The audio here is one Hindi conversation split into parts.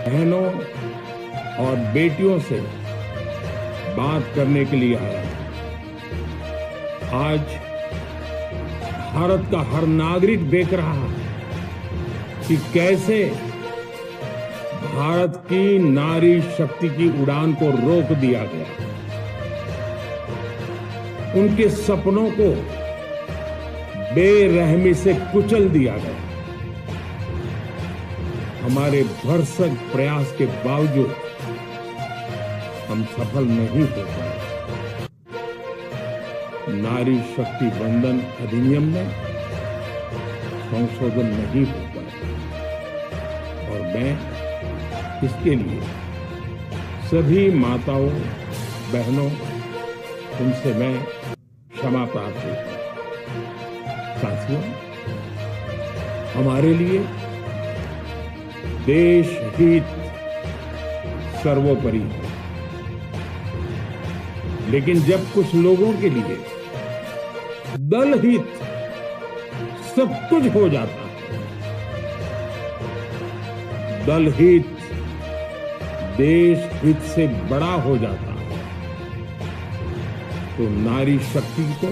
बहनों और बेटियों से बात करने के लिए आया हूं। आज भारत का हर नागरिक देख रहा है कि कैसे भारत की नारी शक्ति की उड़ान को रोक दिया गया, उनके सपनों को बेरहमी से कुचल दिया गया। हमारे भरसक प्रयास के बावजूद हम सफल नहीं हो पाए। नारी शक्ति वंदन अधिनियम में संशोधन नहीं हो पाया और मैं इसके लिए सभी माताओं बहनों उनसे मैं क्षमा प्रार्थी हूं। साथियों, हमारे लिए देश हित सर्वोपरि है, लेकिन जब कुछ लोगों के लिए दल हित सब कुछ हो जाता है, दल हित देश हित से बड़ा हो जाता है, तो नारी शक्ति को,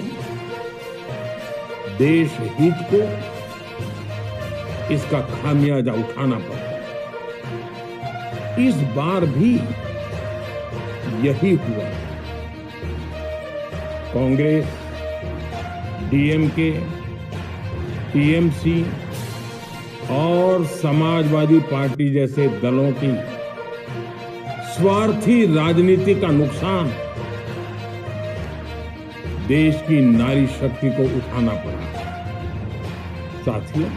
देश हित को इसका खामियाजा उठाना पड़ता है। इस बार भी यही हुआ। कांग्रेस, डीएमके, टीएमसी और समाजवादी पार्टी जैसे दलों की स्वार्थी राजनीति का नुकसान देश की नारी शक्ति को उठाना पड़ा। साथियों,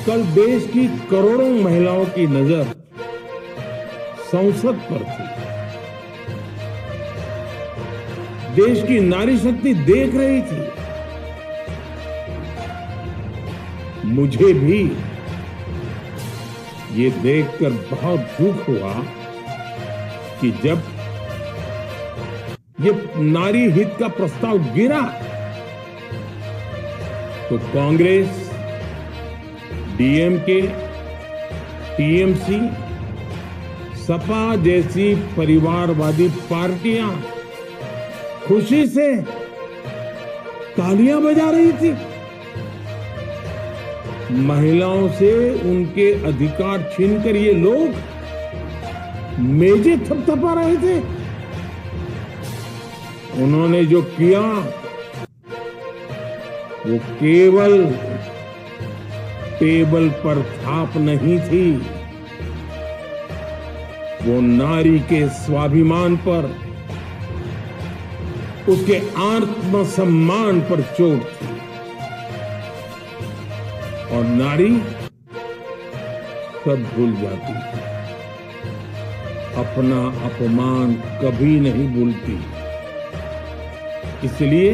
कल देश की करोड़ों महिलाओं की नजर संसद पर थी। देश की नारी शक्ति देख रही थी। मुझे भी ये देखकर बहुत दुख हुआ कि जब ये नारी हित का प्रस्ताव गिरा तो कांग्रेस, डीएमके, टीएमसी, सपा जैसी परिवारवादी पार्टियां खुशी से तालियां बजा रही थी। महिलाओं से उनके अधिकार छीनकर ये लोग मेजें थपथपा रहे थे। उन्होंने जो किया वो केवल टेबल पर थाप नहीं थी, वो नारी के स्वाभिमान पर, उसके आत्मसम्मान पर चोट थी। और नारी सब भूल जाती है, अपना अपमान कभी नहीं भूलती। इसलिए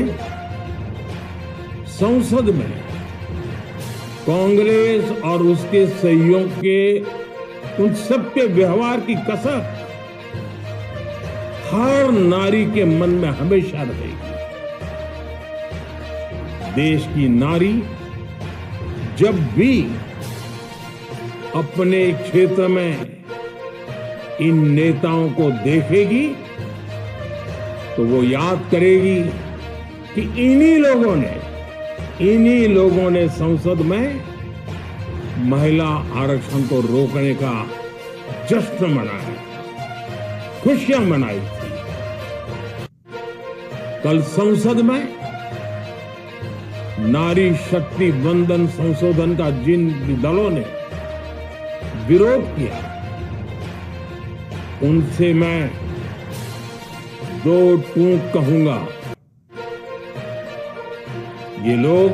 संसद में कांग्रेस और उसके सहयोग के उन सबके व्यवहार की कसर हर नारी के मन में हमेशा रहेगी। देश की नारी जब भी अपने क्षेत्र में इन नेताओं को देखेगी तो वो याद करेगी कि इन्हीं लोगों ने संसद में महिला आरक्षण को रोकने का जश्न मनाया, खुशियां मनाई थी। कल संसद में नारी शक्ति वंदन संशोधन का जिन दलों ने विरोध किया, उनसे मैं दो टूक कहूंगा। ये लोग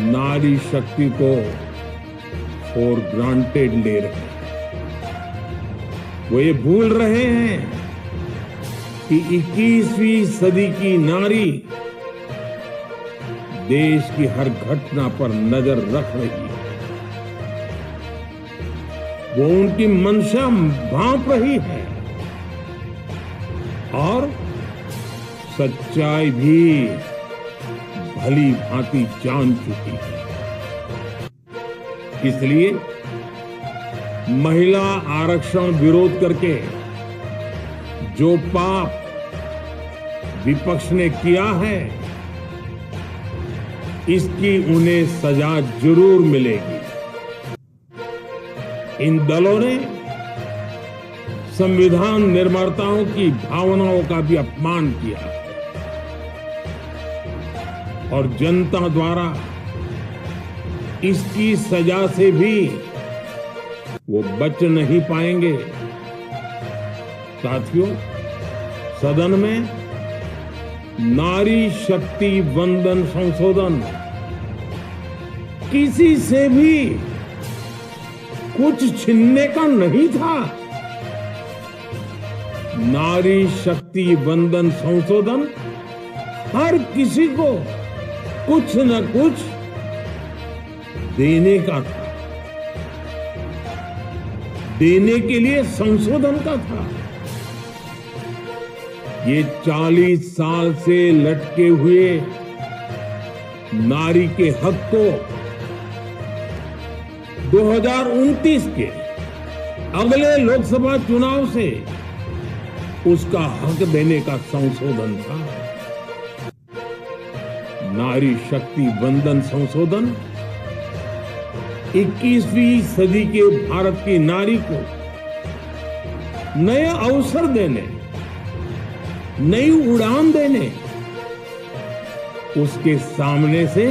नारी शक्ति को फॉर ग्रांटेड ले रहे हैं। वो ये भूल रहे हैं कि 21वीं सदी की नारी देश की हर घटना पर नजर रख रही है। वो उनकी मंशा भांप रही है और सच्चाई भी भली भांति जान चुकी है। इसलिए महिला आरक्षण विरोध करके जो पाप विपक्ष ने किया है, इसकी उन्हें सजा जरूर मिलेगी। इन दलों ने संविधान निर्माताओं की भावनाओं का भी अपमान किया है और जनता द्वारा इसकी सजा से भी वो बच नहीं पाएंगे। साथियों, सदन में नारी शक्ति वंदन संशोधन किसी से भी कुछ छीनने का नहीं था। नारी शक्ति वंदन संशोधन हर किसी को कुछ न कुछ देने का था, देने के लिए संशोधन का था। ये 40 साल से लटके हुए नारी के हक को 2029 के अगले लोकसभा चुनाव से उसका हक देने का संशोधन था। नारी शक्ति वंदन संशोधन 21वीं सदी के भारत की नारी को नए अवसर देने, नई उड़ान देने, उसके सामने से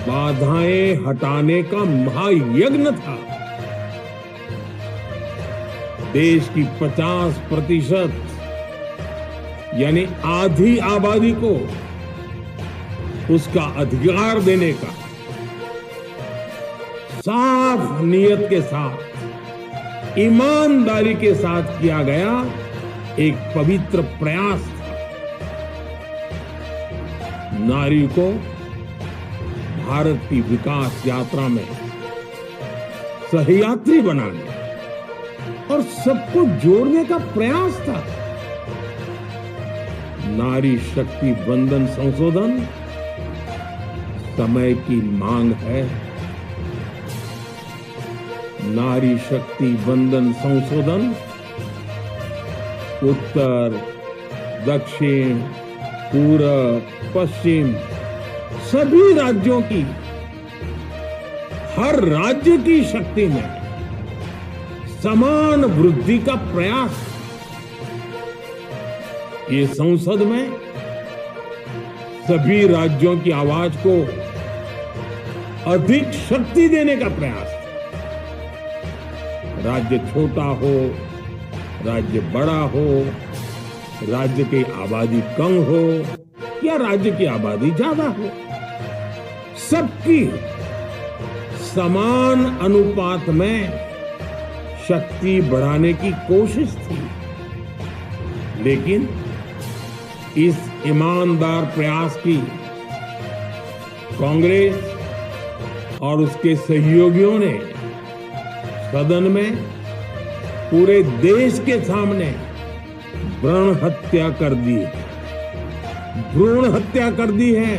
बाधाएं हटाने का महायज्ञ था। देश की 50% यानी आधी आबादी को उसका अधिकार देने का साफ नियत के साथ, ईमानदारी के साथ किया गया एक पवित्र प्रयास था। नारी को भारत की विकास यात्रा में सहयात्री बनाने और सबको जोड़ने का प्रयास था। नारी शक्ति वंदन संशोधन समय की मांग है। नारी शक्ति वंदन संशोधन उत्तर, दक्षिण, पूरब, पश्चिम सभी राज्यों की, हर राज्य की शक्ति में समान वृद्धि का प्रयास। ये संसद में सभी राज्यों की आवाज को अधिक शक्ति देने का प्रयास। राज्य छोटा हो, राज्य बड़ा हो, राज्य की आबादी कम हो या राज्य की आबादी ज्यादा हो, सबकी समान अनुपात में शक्ति बढ़ाने की कोशिश थी। लेकिन इस ईमानदार प्रयास की कांग्रेस और उसके सहयोगियों ने सदन में पूरे देश के सामने भ्रूण हत्या कर दी है। भ्रूण हत्या कर दी है।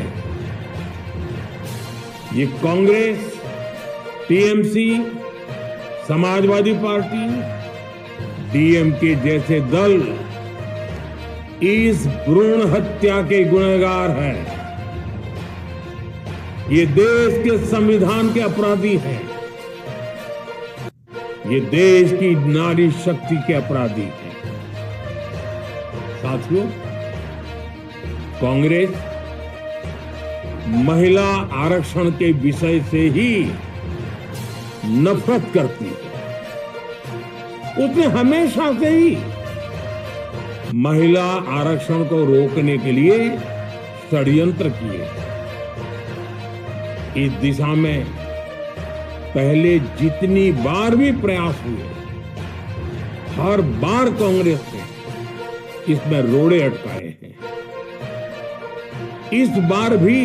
ये Congress, TMC, Samajwadi party, DMK जैसे दल इस भ्रूण हत्या के गुनहगार हैं। ये देश के संविधान के अपराधी हैं। ये देश की नारी शक्ति के अपराधी हैं। साथियों, कांग्रेस महिला आरक्षण के विषय से ही नफरत करती है। उसने हमेशा से ही महिला आरक्षण को रोकने के लिए षड्यंत्र किए। इस दिशा में पहले जितनी बार भी प्रयास हुए, हर बार कांग्रेस ने इसमें रोड़े अटकाए हैं। इस बार भी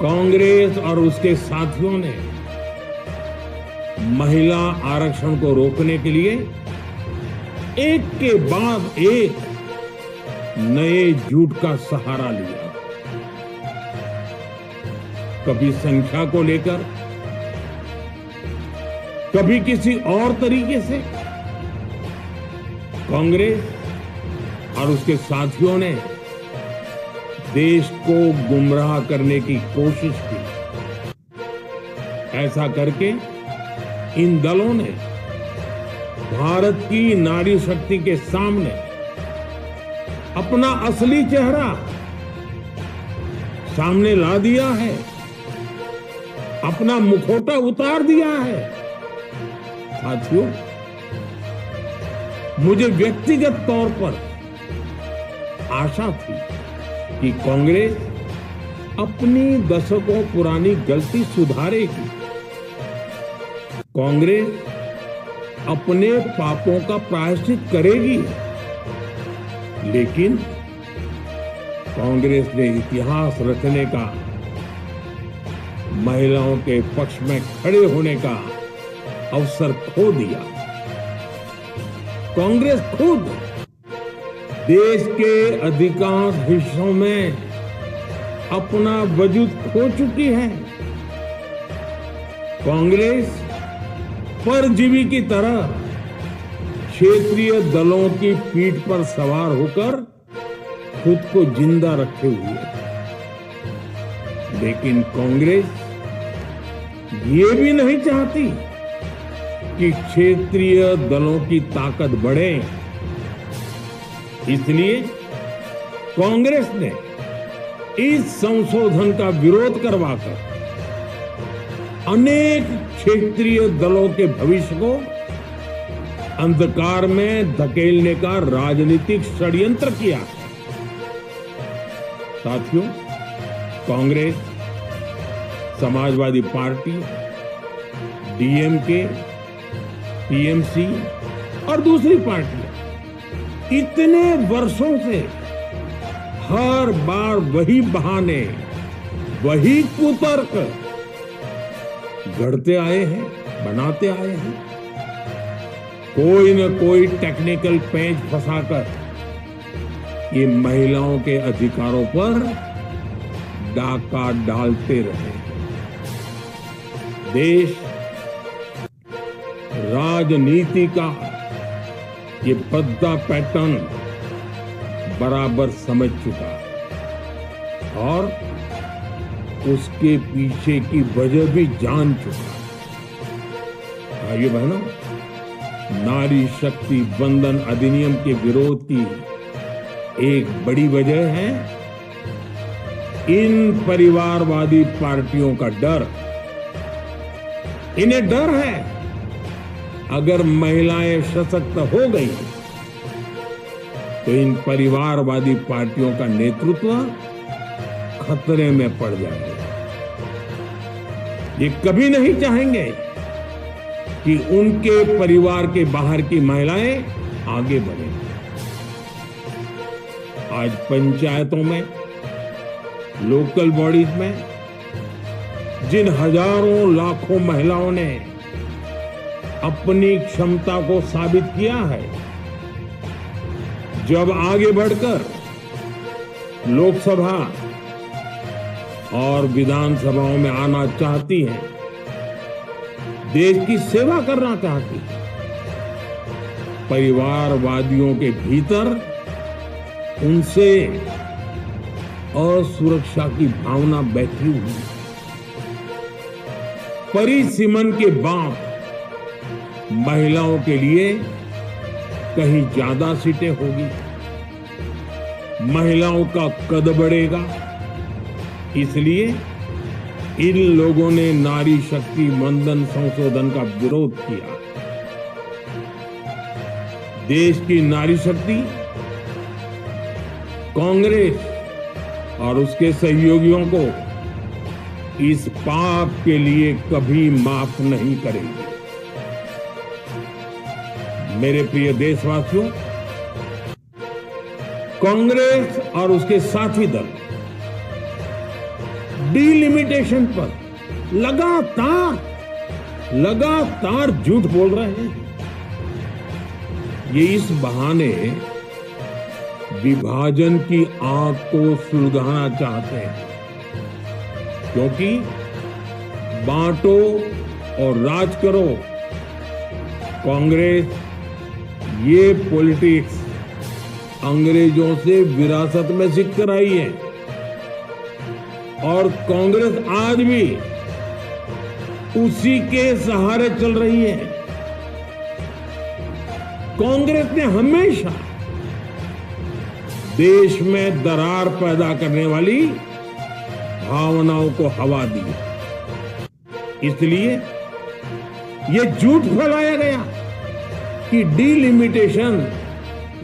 कांग्रेस और उसके साथियों ने महिला आरक्षण को रोकने के लिए एक के बाद एक नए झूठ का सहारा लिया। कभी संख्या को लेकर, कभी किसी और तरीके से। कांग्रेस और उसके साथियों ने देश को गुमराह करने की कोशिश की। ऐसा करके इन दलों ने भारत की नारी शक्ति के सामने अपना असली चेहरा सामने ला दिया है, अपना मुखौटा उतार दिया है। साथियों, मुझे व्यक्तिगत तौर पर आशा थी कि कांग्रेस अपनी दशकों पुरानी गलती सुधारेगी। कांग्रेस अपने पापों का प्रायश्चित करेगी, लेकिन कांग्रेस ने इतिहास रचने का, महिलाओं के पक्ष में खड़े होने का अवसर खो दिया। कांग्रेस खुद देश के अधिकांश हिस्सों में अपना वजूद खो चुकी है। कांग्रेस परजीवी की तरह क्षेत्रीय दलों की पीठ पर सवार होकर खुद को जिंदा रखे हुए है। लेकिन कांग्रेस ये भी नहीं चाहती कि क्षेत्रीय दलों की ताकत बढ़े। इसलिए कांग्रेस ने इस संशोधन का विरोध करवाकर अनेक क्षेत्रीय दलों के भविष्य को अंधकार में धकेलने का राजनीतिक षड्यंत्र किया है। साथियों, Congress, Samajwadi party, DMK, TMC और दूसरी पार्टियां इतने वर्षों से हर बार वही बहाने, वही कुतर्क गढ़ते आए हैं, बनाते आए हैं। कोई न कोई टेक्निकल पेंच फंसाकर ये महिलाओं के अधिकारों पर डाका डालते रहे। देश राजनीति का ये बद्दा पैटर्न बराबर समझ चुका है और उसके पीछे की वजह भी जान चुका है। भाइयों बहनों, नारी शक्ति वंदन अधिनियम के विरोध की एक बड़ी वजह है इन परिवारवादी पार्टियों का डर। इन्हें डर है अगर महिलाएं सशक्त हो गई तो इन परिवारवादी पार्टियों का नेतृत्व खतरे में पड़ जाएगा। ये कभी नहीं चाहेंगे कि उनके परिवार के बाहर की महिलाएं आगे बढ़ें। आज पंचायतों में, लोकल बॉडीज में जिन हजारों लाखों महिलाओं ने अपनी क्षमता को साबित किया है, जब आगे बढ़कर लोकसभा और विधानसभाओं में आना चाहती हैं, देश की सेवा करना चाहती हैं, परिवारवादियों के भीतर उनसे असुरक्षा की भावना बैठी हुई। परिसीमन के बाद महिलाओं के लिए कहीं ज्यादा सीटें होगी, महिलाओं का कद बढ़ेगा। इसलिए इन लोगों ने नारी शक्ति वंदन संशोधन का विरोध किया। देश की नारी शक्ति कांग्रेस और उसके सहयोगियों को इस पाप के लिए कभी माफ नहीं करेंगे। मेरे प्रिय देशवासियों, कांग्रेस और उसके साथी दल डिलिमिटेशन पर लगातार झूठ बोल रहे हैं। ये इस बहाने विभाजन की आग को सुलगाना चाहते हैं, क्योंकि बांटो और राज करो कांग्रेस ये पॉलिटिक्स अंग्रेजों से विरासत में सीख कर आई है और कांग्रेस आज भी उसी के सहारे चल रही है। कांग्रेस ने हमेशा देश में दरार पैदा करने वाली भावनाओं को हवा दी, इसलिए ये झूठ फैलाया गया कि डीलिमिटेशन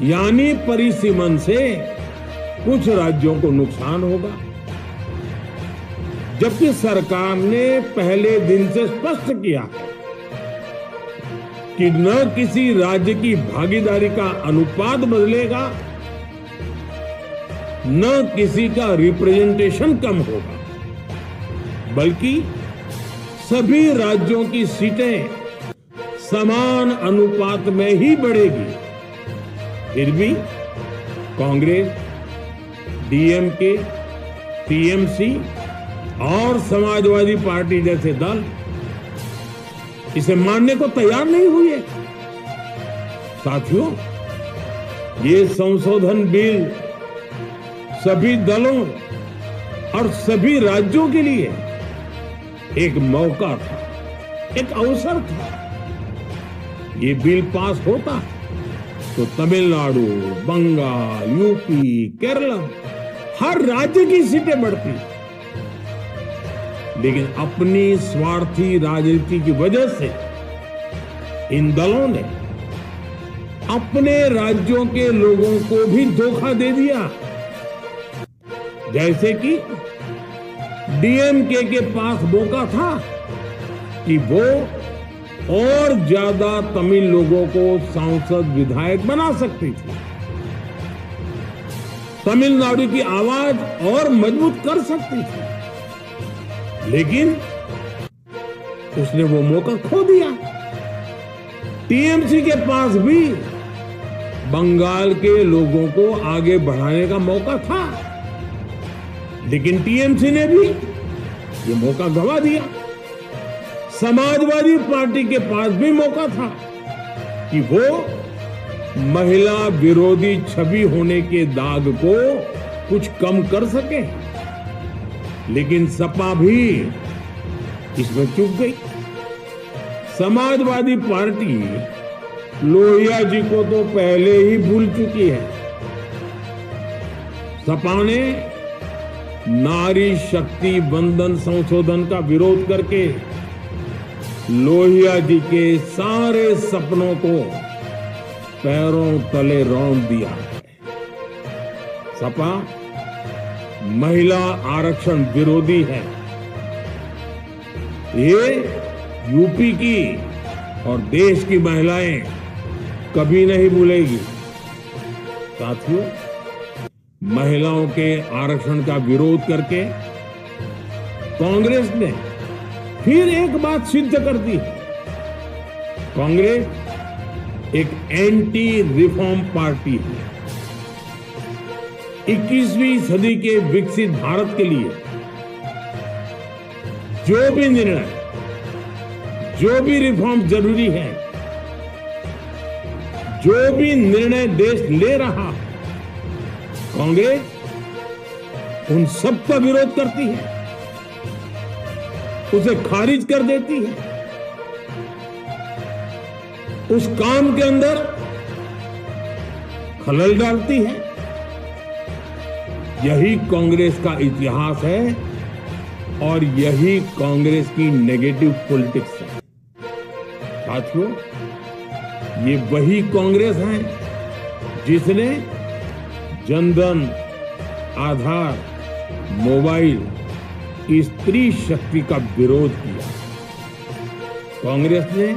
यानी परिसीमन से कुछ राज्यों को नुकसान होगा, जबकि सरकार ने पहले दिन से स्पष्ट किया कि न किसी राज्य की भागीदारी का अनुपात बदलेगा, न किसी का रिप्रेजेंटेशन कम होगा, बल्कि सभी राज्यों की सीटें समान अनुपात में ही बढ़ेगी। फिर भी कांग्रेस, डीएमके, टीएमसी और समाजवादी पार्टी जैसे दल इसे मानने को तैयार नहीं हुए। साथियों, ये संशोधन बिल सभी दलों और सभी राज्यों के लिए एक मौका था, एक अवसर था। ये बिल पास होता तो तमिलनाडु, बंगाल, यूपी, केरला हर राज्य की सीटें बढ़ती, लेकिन अपनी स्वार्थी राजनीति की वजह से इन दलों ने अपने राज्यों के लोगों को भी धोखा दे दिया। जैसे कि डीएमके के पास मौका था कि वो और ज्यादा तमिल लोगों को सांसद विधायक बना सकती थी, तमिलनाडु की आवाज और मजबूत कर सकती थी, लेकिन उसने वो मौका खो दिया। टीएमसी के पास भी बंगाल के लोगों को आगे बढ़ाने का मौका था, लेकिन टीएमसी ने भी ये मौका गंवा दिया। समाजवादी पार्टी के पास भी मौका था कि वो महिला विरोधी छवि होने के दाग को कुछ कम कर सके, लेकिन सपा भी इसमें चूक गई। समाजवादी पार्टी लोहिया जी को तो पहले ही भूल चुकी है। सपा ने नारी शक्ति बंधन संशोधन का विरोध करके लोहिया जी के सारे सपनों को पैरों तले रौंद दिया है। सपा महिला आरक्षण विरोधी है। ये यूपी की और देश की महिलाएं कभी नहीं भूलेगी। साथियों, महिलाओं के आरक्षण का विरोध करके कांग्रेस ने फिर एक बात सिद्ध कर दी। कांग्रेस एक एंटी रिफॉर्म पार्टी है। 21वीं सदी के विकसित भारत के लिए जो भी निर्णय, जो भी रिफॉर्म जरूरी है, जो भी निर्णय देश ले रहा, कांग्रेस उन सब का विरोध करती है, उसे खारिज कर देती है, उस काम के अंदर खलल डालती है। यही कांग्रेस का इतिहास है और यही कांग्रेस की नेगेटिव पॉलिटिक्स है। साथियों, ये वही कांग्रेस है जिसने जनधन, आधार, मोबाइल, स्त्री शक्ति का विरोध किया। कांग्रेस ने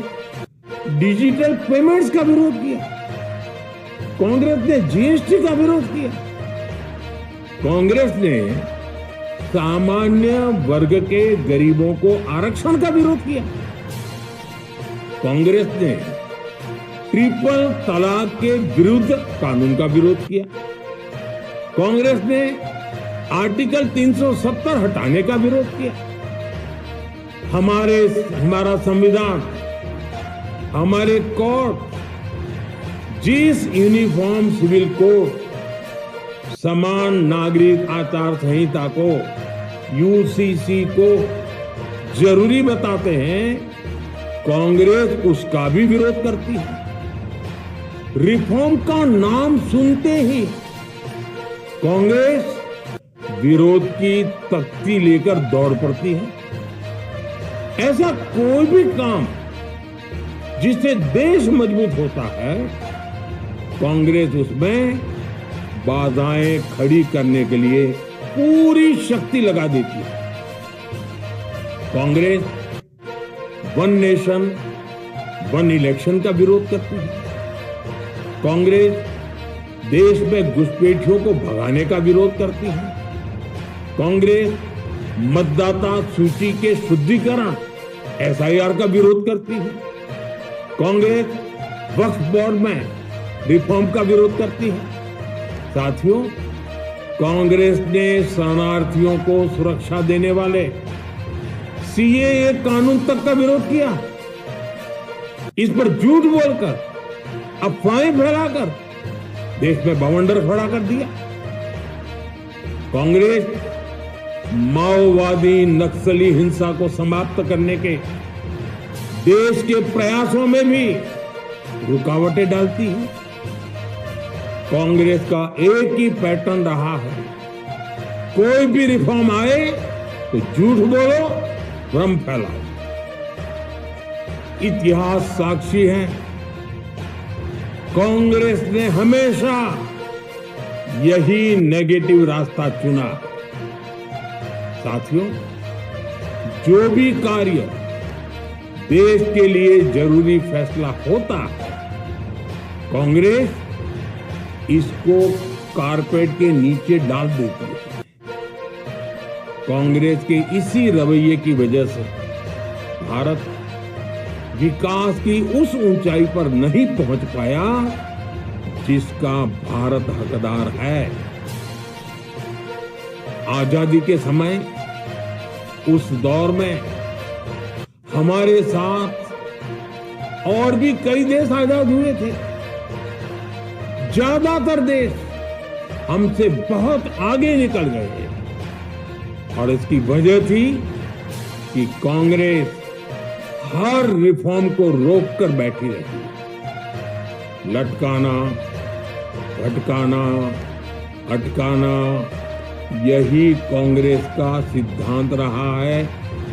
डिजिटल पेमेंट्स का विरोध किया। कांग्रेस ने जीएसटी का विरोध किया। कांग्रेस ने सामान्य वर्ग के गरीबों को आरक्षण का विरोध किया। कांग्रेस ने ट्रिपल तलाक के विरुद्ध कानून का विरोध किया। कांग्रेस ने आर्टिकल 370 हटाने का विरोध किया। हमारा संविधान हमारे कोर्ट जिस यूनिफॉर्म सिविल कोड समान नागरिक आचार संहिता को यूसीसी को जरूरी बताते हैं, कांग्रेस उसका भी विरोध करती है। रिफॉर्म का नाम सुनते ही कांग्रेस विरोध की तख्ती लेकर दौड़ पड़ती है। ऐसा कोई भी काम जिससे देश मजबूत होता है, कांग्रेस उसमें बाधाएं खड़ी करने के लिए पूरी शक्ति लगा देती है। Congress one nation one election का विरोध करती है। कांग्रेस देश में घुसपैठियों को भगाने का विरोध करती है। कांग्रेस मतदाता सूची के शुद्धिकरण एसआईआर का विरोध करती है। कांग्रेस वक्फ बोर्ड में रिफॉर्म का विरोध करती है। साथियों, कांग्रेस ने शरणार्थियों को सुरक्षा देने वाले सीएए कानून तक का विरोध किया। इस पर झूठ बोलकर, अफवाहें फैलाकर देश में बवंडर खड़ा कर दिया। कांग्रेस माओवादी नक्सली हिंसा को समाप्त करने के देश के प्रयासों में भी रुकावटें डालती है। कांग्रेस का एक ही पैटर्न रहा है, कोई भी रिफॉर्म आए तो झूठ बोलो, भ्रम फैलाओ। इतिहास साक्षी है, कांग्रेस ने हमेशा यही नेगेटिव रास्ता चुना। साथियों, जो भी कार्य देश के लिए जरूरी फैसला होता है, कांग्रेस इसको कारपेट के नीचे डाल देती है। कांग्रेस के इसी रवैये की वजह से भारत विकास की उस ऊंचाई पर नहीं पहुंच पाया जिसका भारत हकदार है। आजादी के समय उस दौर में हमारे साथ और भी कई देश आजाद हुए थे। ज्यादातर देश हमसे बहुत आगे निकल गए और इसकी वजह थी कि कांग्रेस हर रिफॉर्म को रोककर बैठी रही। लटकाना, भटकाना, अटकाना, यही कांग्रेस का सिद्धांत रहा है,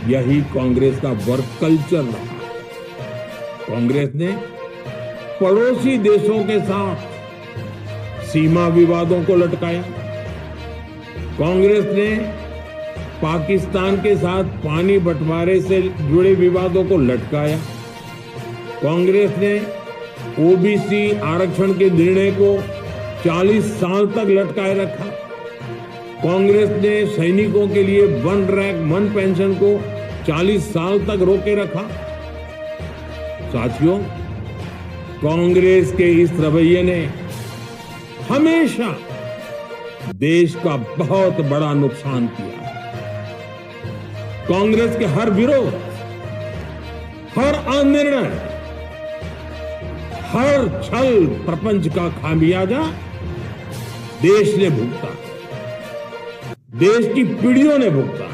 यही कांग्रेस का वर्क कल्चर रहा है। कांग्रेस ने पड़ोसी देशों के साथ सीमा विवादों को लटकाया। कांग्रेस ने पाकिस्तान के साथ पानी बंटवारे से जुड़े विवादों को लटकाया। कांग्रेस ने ओबीसी आरक्षण के निर्णय को 40 साल तक लटकाए रखा। कांग्रेस ने सैनिकों के लिए वन रैंक वन पेंशन को 40 साल तक रोके रखा। साथियों, कांग्रेस के इस रवैये ने हमेशा देश का बहुत बड़ा नुकसान किया। कांग्रेस के हर विरोध, हर अनिर्णय, हर छल प्रपंच का खामियाजा देश ने भुगता, देश की पीढ़ियों ने भुगता।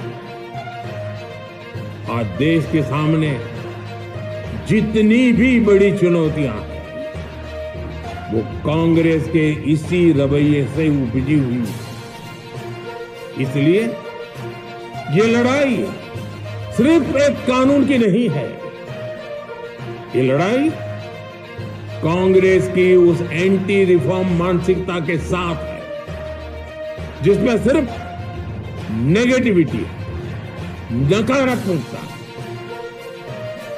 आज देश के सामने जितनी भी बड़ी चुनौतियां हैं, वो कांग्रेस के इसी रवैये से उपजी हुई। इसलिए ये लड़ाई सिर्फ एक कानून की नहीं है, ये लड़ाई कांग्रेस की उस एंटी रिफॉर्म मानसिकता के साथ है, जिसमें सिर्फ नेगेटिविटी है, नकारात्मकता।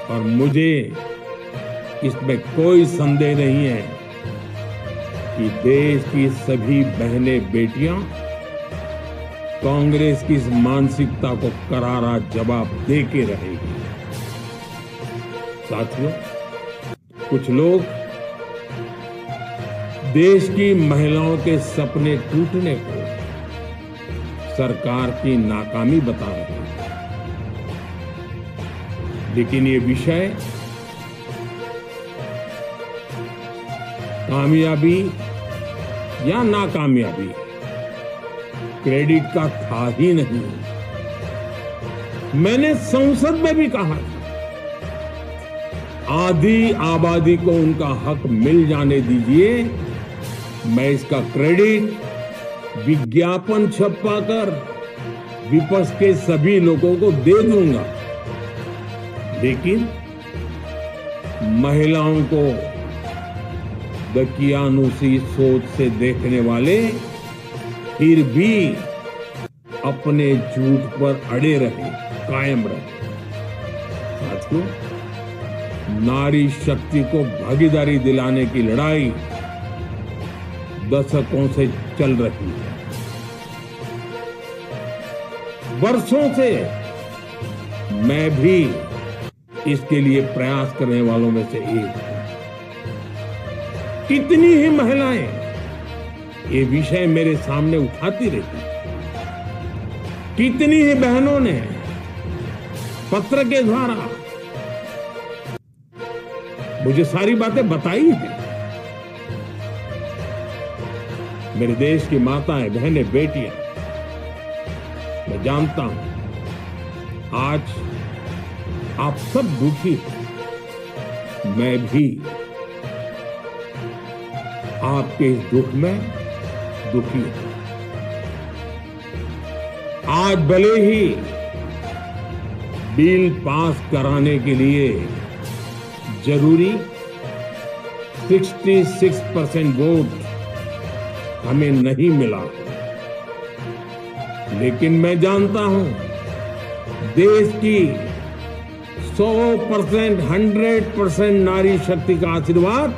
और मुझे इसमें कोई संदेह नहीं है कि देश की सभी बहनें बेटियां कांग्रेस की इस मानसिकता को करारा जवाब दे के रहेगी। साथियों, कुछ लोग देश की महिलाओं के सपने टूटने को सरकार की नाकामी बता रहे हैं, लेकिन ये विषय कामयाबी या नाकामयाबी क्रेडिट का था ही नहीं। मैंने संसद में भी कहा था, आधी आबादी को उनका हक मिल जाने दीजिए, मैं इसका क्रेडिट विज्ञापन छपवाकर विपक्ष के सभी लोगों को दे दूंगा। लेकिन महिलाओं को दकियानुसी सोच से देखने वाले फिर भी अपने झूठ पर अड़े रहे, कायम रहे। साथियों, नारी शक्ति को भागीदारी दिलाने की लड़ाई दशकों से चल रही है। वर्षों से मैं भी इसके लिए प्रयास करने वालों में से एक हूं। कितनी ही महिलाएं ये विषय मेरे सामने उठाती रहती, कितनी ही बहनों ने पत्र के द्वारा मुझे सारी बातें बताई हैं। मेरे देश की माताएं, बहनें, बेटियां, मैं जानता हूं आज आप सब दुखी हैं। मैं भी आपके इस दुख में दुखी हूं। आज भले ही बिल पास कराने के लिए जरूरी 66% वोट हमें नहीं मिला, लेकिन मैं जानता हूं देश की 100%, 100% नारी शक्ति का आशीर्वाद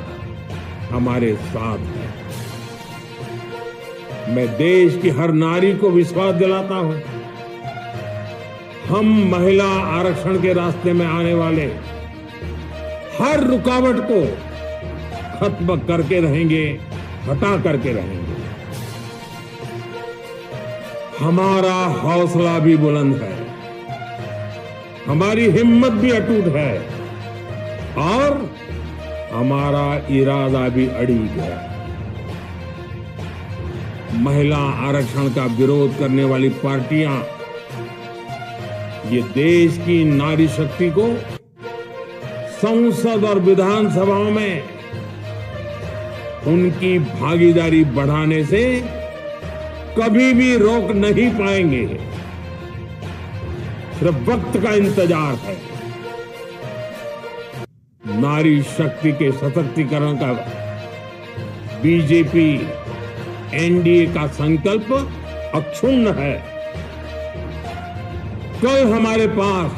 हमारे साथ है। मैं देश की हर नारी को विश्वास दिलाता हूं, हम महिला आरक्षण के रास्ते में आने वाले हर रुकावट को खत्म करके रहेंगे, हटा करके रहेंगे। हमारा हौसला भी बुलंद है, हमारी हिम्मत भी अटूट है और हमारा इरादा भी अड़िग है। महिला आरक्षण का विरोध करने वाली पार्टियां ये देश की नारी शक्ति को संसद और विधानसभाओं में उनकी भागीदारी बढ़ाने से कभी भी रोक नहीं पाएंगे। सिर्फ वक्त का इंतजार है। नारी शक्ति के सशक्तिकरण का बीजेपी एनडीए का संकल्प अक्षुण्ण है। कल हमारे पास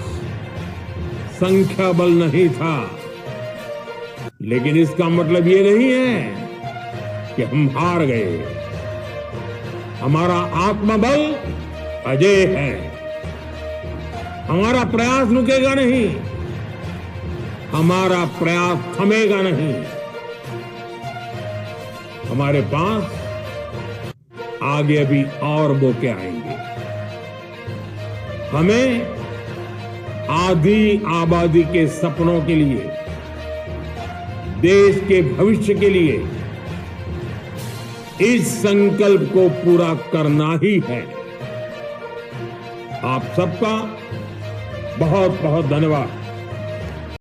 संख्या बल नहीं था, लेकिन इसका मतलब ये नहीं है कि हम हार गए। हमारा आत्मबल अजेय है। हमारा प्रयास रुकेगा नहीं, हमारा प्रयास थमेगा नहीं। हमारे पास आगे अभी और मौके आएंगे। हमें आधी आबादी के सपनों के लिए, देश के भविष्य के लिए इस संकल्प को पूरा करना ही है। आप सबका बहुत बहुत धन्यवाद।